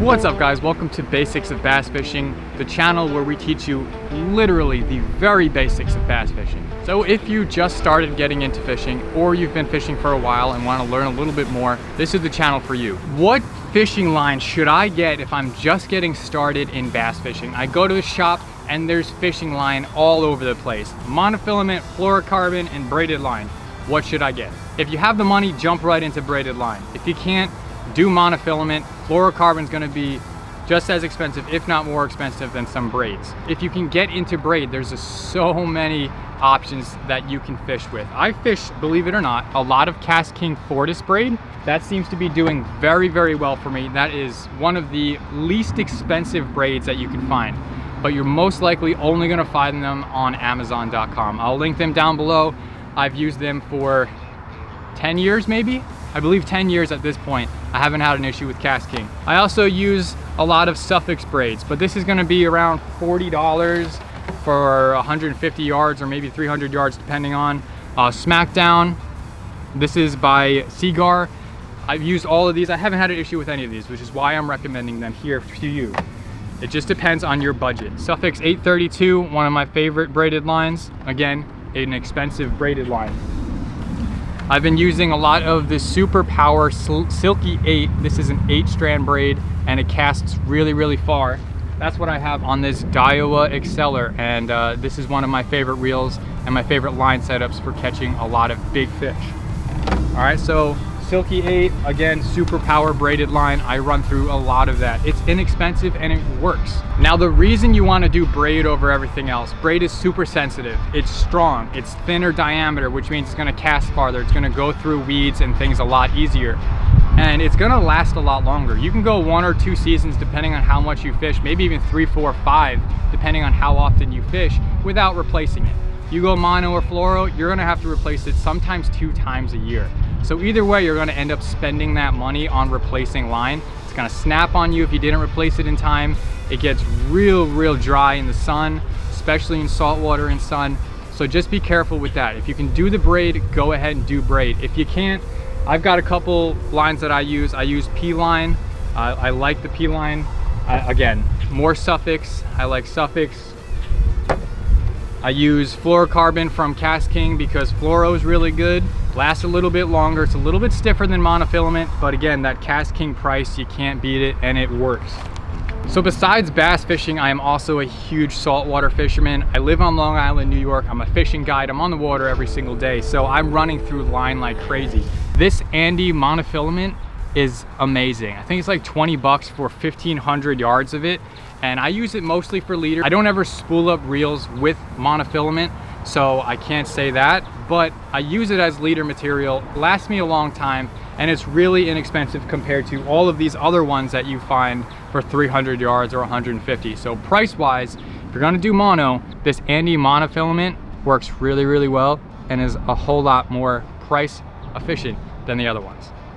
What's up guys, welcome to Basics of Bass Fishing, the channel where we teach you literally the very basics of bass fishing. So if you just started getting into fishing or you've been fishing for a while and want to learn a little bit more, this is the channel for you. What fishing line should I get if I'm just getting started in bass fishing? I go to the shop and there's fishing line all over the place. Monofilament, fluorocarbon, and braided line. What should I get? If you have the money, jump right into braided line. If you can't, do monofilament. Fluorocarbon is going to be just as expensive, if not more expensive, than some braids. If you can get into braid, there's just so many options that you can fish with. I fish, believe it or not, a lot of KastKing Fortis braid. That seems to be doing very, very well for me. That is one of the least expensive braids that you can find, but you're most likely only going to find them on Amazon.com. I'll link them down below. I've used them for 10 years maybe. I believe 10 years at this point. I haven't had an issue with KastKing. I also use a lot of Suffix braids, but this is gonna be around $40 for 150 yards or maybe 300 yards depending on. Smackdown, this is by Seaguar. I've used all of these. I haven't had an issue with any of these, which is why I'm recommending them here to you. It just depends on your budget. Suffix 832, one of my favorite braided lines. Again, an expensive braided line. I've been using a lot of the Super Power Silky 8. This is an 8-strand braid and it casts really, really far. That's what I have on this Daiwa Exceller, and this is one of my favorite reels and my favorite line setups for catching a lot of big fish. All right, so Silky 8, again, Super Power braided line. I run through a lot of that. It's inexpensive and it works. Now, the reason you want to do braid over everything else, braid is super sensitive. It's strong, it's thinner diameter, which means it's going to cast farther. It's going to go through weeds and things a lot easier. And it's going to last a lot longer. You can go 1 or 2 seasons depending on how much you fish, maybe even 3, 4, 5, depending on how often you fish, without replacing it. You go mono or fluoro, you're going to have to replace it sometimes 2 times a year. So either way, you're going to end up spending that money on replacing line. It's going to snap on you if you didn't replace it in time. It gets real dry in the sun, especially in salt water and sun. So just be careful with that. If you can do the braid, go ahead and do braid. If you can't, I've got a couple lines that I use. I use P-line. I like the P-line. Again, more Suffix. I like Suffix. I use fluorocarbon from KastKing because fluoro is really good. Lasts a little bit longer. It's a little bit stiffer than monofilament, but again, that KastKing price, you can't beat it, and it works. So besides bass fishing, I am also a huge saltwater fisherman. I live on Long Island, New York. I'm a fishing guide. I'm on the water every single day, so I'm running through line like crazy. This Andy monofilament is amazing. I think it's like 20 bucks for 1,500 yards of it. And I use it mostly for leader. I don't ever spool up reels with monofilament, so I can't say that, but I use it as leader material. It lasts me a long time, and it's really inexpensive compared to all of these other ones that you find for 300 yards or 150. So price-wise, if you're gonna do mono, this Andy monofilament works really well and is a whole lot more price efficient than the other ones.